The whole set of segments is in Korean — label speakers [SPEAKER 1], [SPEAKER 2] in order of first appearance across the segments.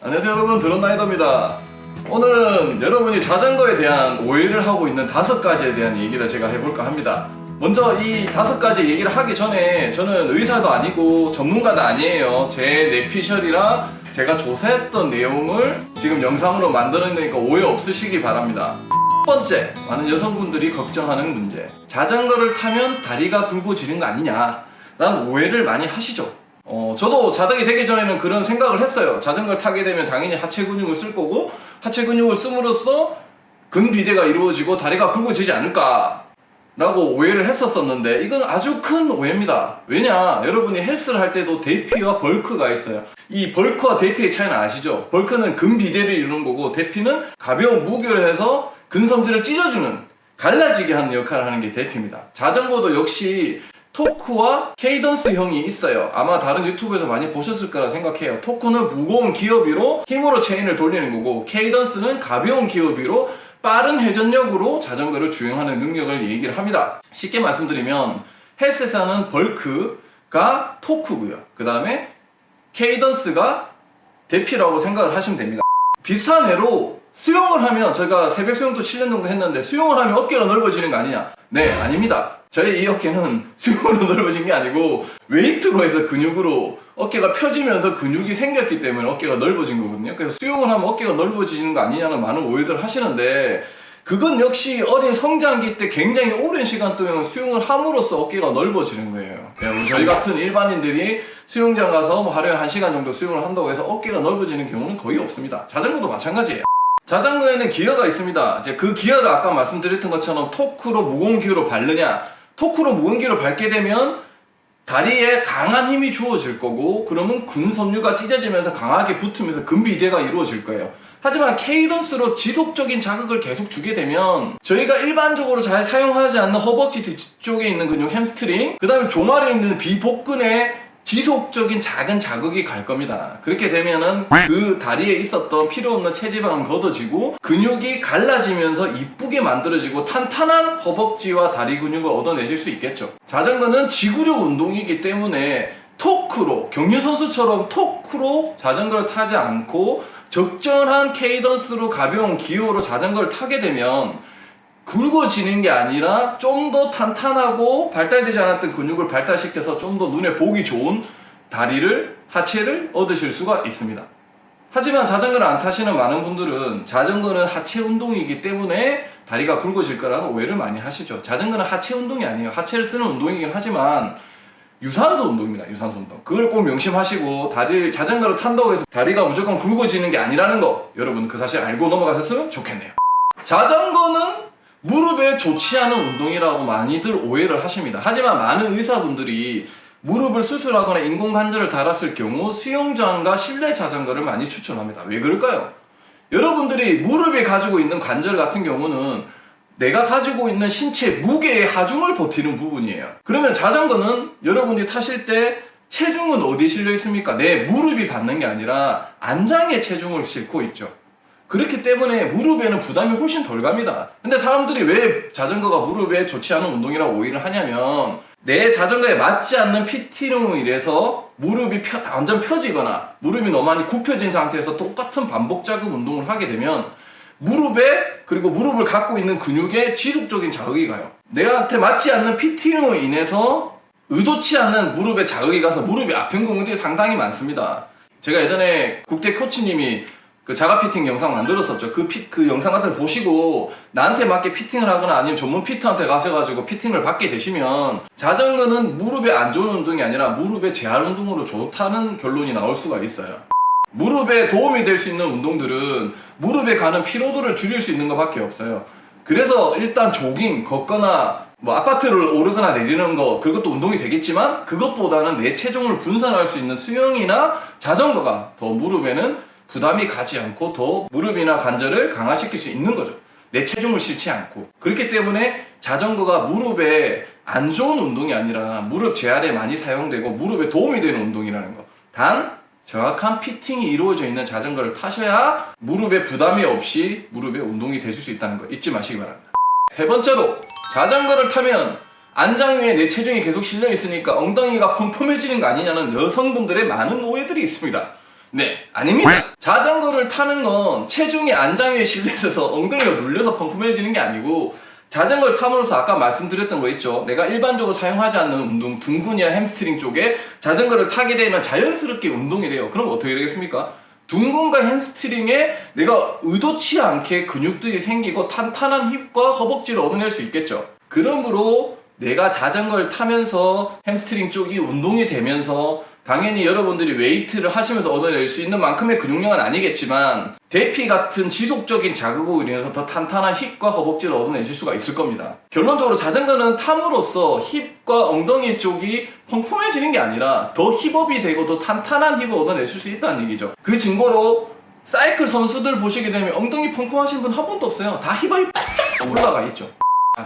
[SPEAKER 1] 안녕하세요 여러분, 드론라이더입니다. 오늘은 여러분이 자전거에 대한 오해를 하고 있는 5가지에 대한 얘기를 제가 해볼까 합니다. 먼저 이 5가지 얘기를 하기 전에 저는 의사도 아니고 전문가도 아니에요. 제 뇌피셜이랑 제가 조사했던 내용을 지금 영상으로 만들어내니까 오해 없으시기 바랍니다. 첫 번째, 많은 여성분들이 걱정하는 문제, 자전거를 타면 다리가 굵어지는 거 아니냐 라는 오해를 많이 하시죠. 저도 자덕이 되기 전에는 그런 생각을 했어요. 자전거를 타게 되면 당연히 하체 근육을 쓸 거고, 하체 근육을 씀으로써 근비대가 이루어지고 다리가 굵어지지 않을까 라고 오해를 했었는데, 이건 아주 큰 오해입니다. 왜냐, 여러분이 헬스를 할 때도 대피와 벌크가 있어요. 이 벌크와 대피의 차이는 아시죠? 벌크는 근비대를 이루는 거고, 대피는 가벼운 무게를 해서 근섬지를 찢어주는, 갈라지게 하는 역할을 하는 게 대피입니다. 자전거도 역시 토크와 케이던스형이 있어요. 아마 다른 유튜브에서 많이 보셨을 거라 생각해요. 토크는 무거운 기어비로 힘으로 체인을 돌리는 거고, 케이던스는 가벼운 기어비로 빠른 회전력으로 자전거를 주행하는 능력을 얘기를 합니다. 쉽게 말씀드리면 헬스에서는 벌크가 토크고요, 그 다음에 케이던스가 대피라고 생각을 하시면 됩니다. 비슷한 예로 수영을 하면, 제가 새벽 수영도 7년 정도 했는데, 수영을 하면 어깨가 넓어지는 거 아니냐? 네, 아닙니다. 저희 이 어깨는 수영으로 넓어진 게 아니고 웨이트로 해서 근육으로 어깨가 펴지면서 근육이 생겼기 때문에 어깨가 넓어진 거거든요. 그래서 수영을 하면 어깨가 넓어지는 거 아니냐는 많은 오해들을 하시는데, 그건 역시 어린 성장기 때 굉장히 오랜 시간 동안 수영을 함으로써 어깨가 넓어지는 거예요. 저희 같은 일반인들이 수영장 가서 하루에 1시간 정도 수영을 한다고 해서 어깨가 넓어지는 경우는 거의 없습니다. 자전거도 마찬가지예요. 자전거에는 기어가 있습니다. 이제 그 기어를 아까 말씀드렸던 것처럼 토크로 무거운 기어로 밟느냐, 토크로 무거운 기어로 밟게 되면 다리에 강한 힘이 주어질 거고, 그러면 근섬유가 찢어지면서 강하게 붙으면서 근비대가 이루어질 거예요. 하지만 케이던스로 지속적인 자극을 계속 주게 되면 저희가 일반적으로 잘 사용하지 않는 허벅지 뒤쪽에 있는 근육, 햄스트링, 그 다음에 종아리에 있는 비복근에 지속적인 작은 자극이 갈 겁니다. 그렇게 되면은 그 다리에 있었던 필요 없는 체지방은 걷어지고 근육이 갈라지면서 이쁘게 만들어지고 탄탄한 허벅지와 다리 근육을 얻어내실 수 있겠죠. 자전거는 지구력 운동이기 때문에 토크로, 경유 선수처럼 토크로 자전거를 타지 않고 적절한 케이던스로 가벼운 기어로 자전거를 타게 되면 굵어지는 게 아니라 좀 더 탄탄하고 발달되지 않았던 근육을 발달시켜서 좀 더 눈에 보기 좋은 다리를, 하체를 얻으실 수가 있습니다. 하지만 자전거를 안 타시는 많은 분들은 자전거는 하체 운동이기 때문에 다리가 굵어질 거라는 오해를 많이 하시죠. 자전거는 하체 운동이 아니에요. 하체를 쓰는 운동이긴 하지만 유산소 운동입니다. 유산소 운동. 그걸 꼭 명심하시고, 자전거를 탄다고 해서 다리가 무조건 굵어지는 게 아니라는 거, 여러분 그 사실 알고 넘어가셨으면 좋겠네요. 자전거는 무릎에 좋지 않은 운동이라고 많이들 오해를 하십니다. 하지만 많은 의사분들이 무릎을 수술하거나 인공관절을 달았을 경우 수영장과 실내 자전거를 많이 추천합니다. 왜 그럴까요? 여러분들이 무릎에 가지고 있는 관절 같은 경우는 내가 가지고 있는 신체 무게의 하중을 버티는 부분이에요. 그러면 자전거는 여러분들이 타실 때 체중은 어디에 실려 있습니까? 내 무릎이 받는 게 아니라 안장에 체중을 싣고 있죠. 그렇기 때문에 무릎에는 부담이 훨씬 덜 갑니다. 근데 사람들이 왜 자전거가 무릎에 좋지 않은 운동이라고 오해를 하냐면, 내 자전거에 맞지 않는 피팅으로 인해서 무릎이 완전 펴지거나 무릎이 너무 많이 굽혀진 상태에서 똑같은 반복 자극 운동을 하게 되면 무릎에, 그리고 무릎을 갖고 있는 근육에 지속적인 자극이 가요. 내한테 맞지 않는 피팅으로 인해서 의도치 않는 무릎에 자극이 가서 무릎이 아픈 경우들이 상당히 많습니다. 제가 예전에 국대 코치님이 그 자가 피팅 영상 만들었었죠. 그 영상 같은 걸 보시고 나한테 맞게 피팅을 하거나 아니면 전문 피터한테 가셔가지고 피팅을 받게 되시면, 자전거는 무릎에 안 좋은 운동이 아니라 무릎에 재활 운동으로 좋다는 결론이 나올 수가 있어요. 무릎에 도움이 될 수 있는 운동들은 무릎에 가는 피로도를 줄일 수 있는 것밖에 없어요. 그래서 일단 조깅, 걷거나 아파트를 오르거나 내리는 거, 그것도 운동이 되겠지만 그것보다는 내 체중을 분산할 수 있는 수영이나 자전거가 더 무릎에는 부담이 가지 않고 더 무릎이나 관절을 강화시킬 수 있는 거죠. 내 체중을 실지 않고. 그렇기 때문에 자전거가 무릎에 안 좋은 운동이 아니라 무릎 재활에 많이 사용되고 무릎에 도움이 되는 운동이라는 거. 단 정확한 피팅이 이루어져 있는 자전거를 타셔야 무릎에 부담이 없이 무릎에 운동이 되실 수 있다는 거 잊지 마시기 바랍니다. 세 번째로, 자전거를 타면 안장 위에 내 체중이 계속 실려 있으니까 엉덩이가 펑펑해지는 거 아니냐는 여성분들의 많은 오해들이 있습니다. 네, 아닙니다. 자전거를 타는 건 체중이 안장 위에 실려 있어서 엉덩이가 눌려서 펑펑해지는 게 아니고, 자전거를 탐으로써 아까 말씀드렸던 거 있죠. 내가 일반적으로 사용하지 않는 운동, 둔근이나 햄스트링 쪽에 자전거를 타게 되면 자연스럽게 운동이 돼요. 그럼 어떻게 되겠습니까? 둔근과 햄스트링에 내가 의도치 않게 근육들이 생기고 탄탄한 힙과 허벅지를 얻어낼 수 있겠죠. 그러므로 내가 자전거를 타면서 햄스트링 쪽이 운동이 되면서 당연히 여러분들이 웨이트를 하시면서 얻어낼 수 있는 만큼의 근육량은 아니겠지만 대피 같은 지속적인 자극으로 인해서 더 탄탄한 힙과 허벅지를 얻어내실 수가 있을 겁니다. 결론적으로 자전거는 탐으로써 힙과 엉덩이 쪽이 펑펑해지는 게 아니라 더 힙업이 되고 더 탄탄한 힙을 얻어내실 수 있다는 얘기죠. 그 증거로 사이클 선수들 보시게 되면 엉덩이 펑펑하신 분 한 번도 없어요. 다 힙업이 바짝 올라가 있죠.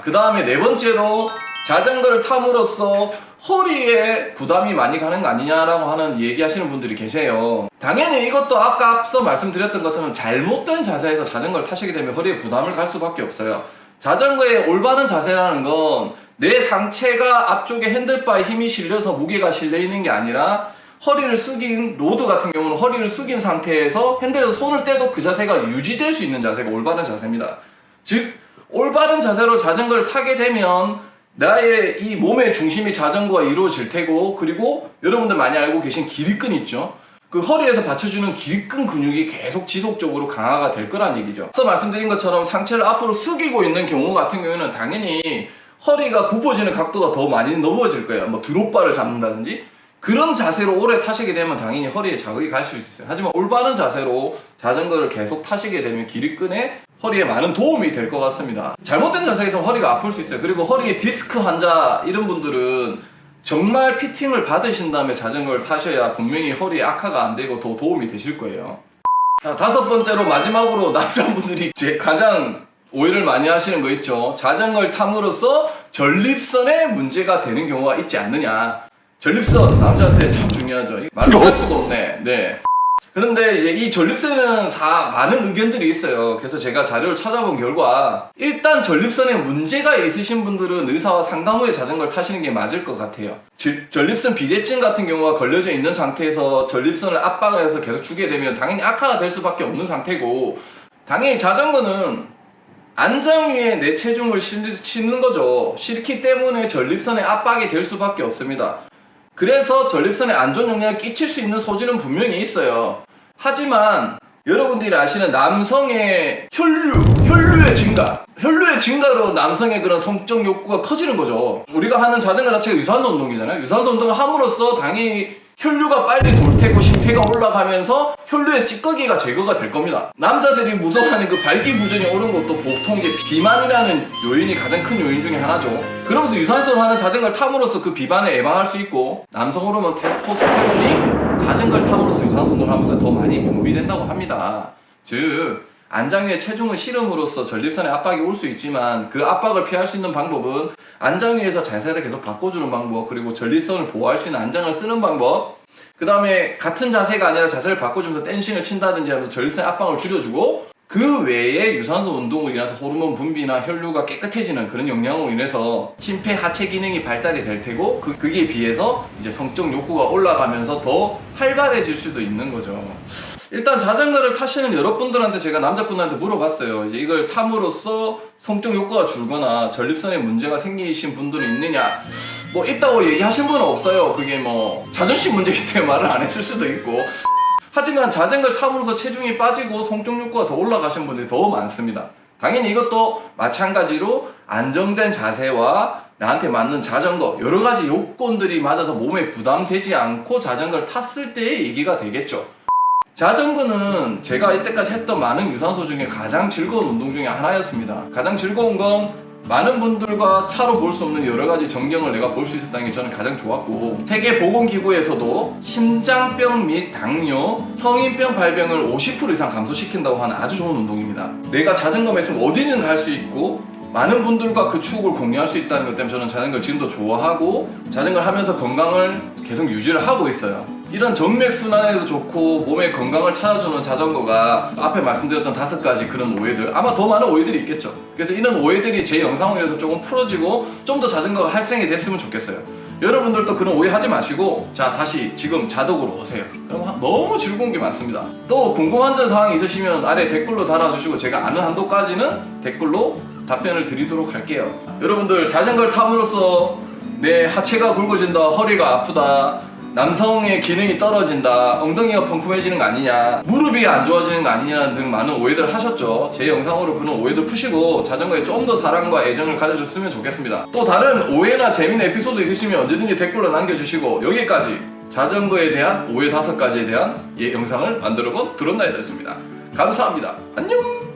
[SPEAKER 1] 그 다음에 네 번째로 자전거를 탐으로써 허리에 부담이 많이 가는 거 아니냐라고 하는 얘기하시는 분들이 계세요. 당연히 이것도 아까 앞서 말씀드렸던 것처럼 잘못된 자세에서 자전거를 타시게 되면 허리에 부담을 갈 수밖에 없어요. 자전거의 올바른 자세라는 건 내 상체가 앞쪽에 핸들바에 힘이 실려서 무게가 실려 있는 게 아니라 허리를 숙인, 로드 같은 경우는 허리를 숙인 상태에서 핸들에서 손을 떼도 그 자세가 유지될 수 있는 자세가 올바른 자세입니다. 즉 올바른 자세로 자전거를 타게 되면 나의 이 몸의 중심이 자전거가 이루어질 테고, 그리고 여러분들 많이 알고 계신 기립근 있죠? 그 허리에서 받쳐주는 기립근 근육이 계속 지속적으로 강화가 될 거란 얘기죠. 앞서 말씀드린 것처럼 상체를 앞으로 숙이고 있는 경우 같은 경우에는 당연히 허리가 굽어지는 각도가 더 많이 넘어질 거예요. 뭐 드롭바를 잡는다든지 그런 자세로 오래 타시게 되면 당연히 허리에 자극이 갈 수 있어요. 하지만 올바른 자세로 자전거를 계속 타시게 되면 기립근에 허리에 많은 도움이 될 것 같습니다. 잘못된 자세에서 허리가 아플 수 있어요. 그리고 허리에 디스크 환자 이런 분들은 정말 피팅을 받으신 다음에 자전거를 타셔야 분명히 허리에 악화가 안 되고 더 도움이 되실 거예요. 자, 다섯 번째로 마지막으로 남자분들이 제 가장 오해를 많이 하시는 거 있죠. 자전거를 탐으로써 전립선에 문제가 되는 경우가 있지 않느냐. 전립선 남자한테 참 중요하죠. 말로 할 수가 없네. 네. 그런데 이제 이 전립선에는 많은 의견들이 있어요. 그래서 제가 자료를 찾아본 결과 일단 전립선에 문제가 있으신 분들은 의사와 상담 후에 자전거를 타시는 게 맞을 것 같아요. 전립선 비대증 같은 경우가 걸려져 있는 상태에서 전립선을 압박을 해서 계속 주게 되면 당연히 악화가 될 수밖에 없는 상태고, 당연히 자전거는 안장 위에 내 체중을 싣는 거죠. 싣기 때문에 전립선에 압박이 될 수밖에 없습니다. 그래서 전립선에 안 좋은 영향을 끼칠 수 있는 소질은 분명히 있어요. 하지만 여러분들이 아시는 남성의 혈류의 증가로 남성의 그런 성적 욕구가 커지는 거죠. 우리가 하는 자전거 자체가 유산소 운동이잖아요. 유산소 운동을 함으로써 당연히 혈류가 빨리 돌 테고 심폐가 올라가면서 혈류의 찌꺼기가 제거가 될 겁니다. 남자들이 무서워하는 그 발기부전이 오른 것도 보통 이게 비만이라는 요인이 가장 큰 요인 중에 하나죠. 그러면서 유산소를 하는 자전거를 탐으로써 그 비만을 예방할 수 있고, 남성 호르몬 테스토스테론이 자전거를 탐으로써 유산소 운동을 하면서 더 많이 분비된다고 합니다. 즉 안장 위에 체중을 실음으로써 전립선에 압박이 올 수 있지만 그 압박을 피할 수 있는 방법은 안장 위에서 자세를 계속 바꿔주는 방법, 그리고 전립선을 보호할 수 있는 안장을 쓰는 방법, 그 다음에 같은 자세가 아니라 자세를 바꿔주면서 댄싱을 친다든지 하면서 전립선의 압박을 줄여주고, 그 외에 유산소 운동으로 인해서 호르몬 분비나 혈류가 깨끗해지는 그런 영향으로 인해서 심폐 하체 기능이 발달이 될 테고, 그게 비해서 이제 성적 욕구가 올라가면서 더 활발해질 수도 있는 거죠. 일단 자전거를 타시는 여러분들한테 제가 남자분한테 물어봤어요. 이제 이걸 탐으로써 성적 욕구가 줄거나 전립선에 문제가 생기신 분들은 있느냐. 뭐 있다고 얘기하신 분은 없어요. 그게 뭐 자존심 문제이기 때문에 말을 안 했을 수도 있고. 하지만 자전거를 탐으로써 체중이 빠지고 성적 욕구가 더 올라가신 분들이 더 많습니다. 당연히 이것도 마찬가지로 안정된 자세와 나한테 맞는 자전거, 여러 가지 요건들이 맞아서 몸에 부담되지 않고 자전거를 탔을 때의 얘기가 되겠죠. 자전거는 제가 이때까지 했던 많은 유산소 중에 가장 즐거운 운동 중에 하나였습니다. 가장 즐거운 건 많은 분들과 차로 볼 수 없는 여러 가지 전경을 내가 볼 수 있었다는 게 저는 가장 좋았고, 세계보건기구에서도 심장병 및 당뇨, 성인병 발병을 50% 이상 감소시킨다고 하는 아주 좋은 운동입니다. 내가 자전거만 있으면 어디든 갈 수 있고 많은 분들과 그 추억을 공유할 수 있다는 것 때문에 저는 자전거를 지금도 좋아하고 자전거를 하면서 건강을 계속 유지를 하고 있어요. 이런 정맥순환에도 좋고 몸의 건강을 찾아주는 자전거가 앞에 말씀드렸던 5가지 그런 오해들, 아마 더 많은 오해들이 있겠죠. 그래서 이런 오해들이 제 영상을 위해서 조금 풀어지고 좀 더 자전거가 활성이 됐으면 좋겠어요. 여러분들도 그런 오해 하지 마시고 자 다시 지금 자독으로 오세요. 그럼 너무 즐거운 게 많습니다. 또 궁금한 점 사항이 있으시면 아래 댓글로 달아주시고 제가 아는 한도까지는 댓글로 답변을 드리도록 할게요. 여러분들 자전거를 탐으로써 내 하체가 굵어진다, 허리가 아프다, 남성의 기능이 떨어진다, 엉덩이가 펑크해지는 거 아니냐, 무릎이 안 좋아지는 거 아니냐 등 많은 오해들 하셨죠. 제 영상으로 그런 오해들 푸시고 자전거에 좀 더 사랑과 애정을 가져줬으면 좋겠습니다. 또 다른 오해나 재미있는 에피소드 있으시면 언제든지 댓글로 남겨주시고 여기까지 자전거에 대한 오해 5가지에 대한 영상을 만들어본 드론나이더였습니다. 감사합니다. 안녕.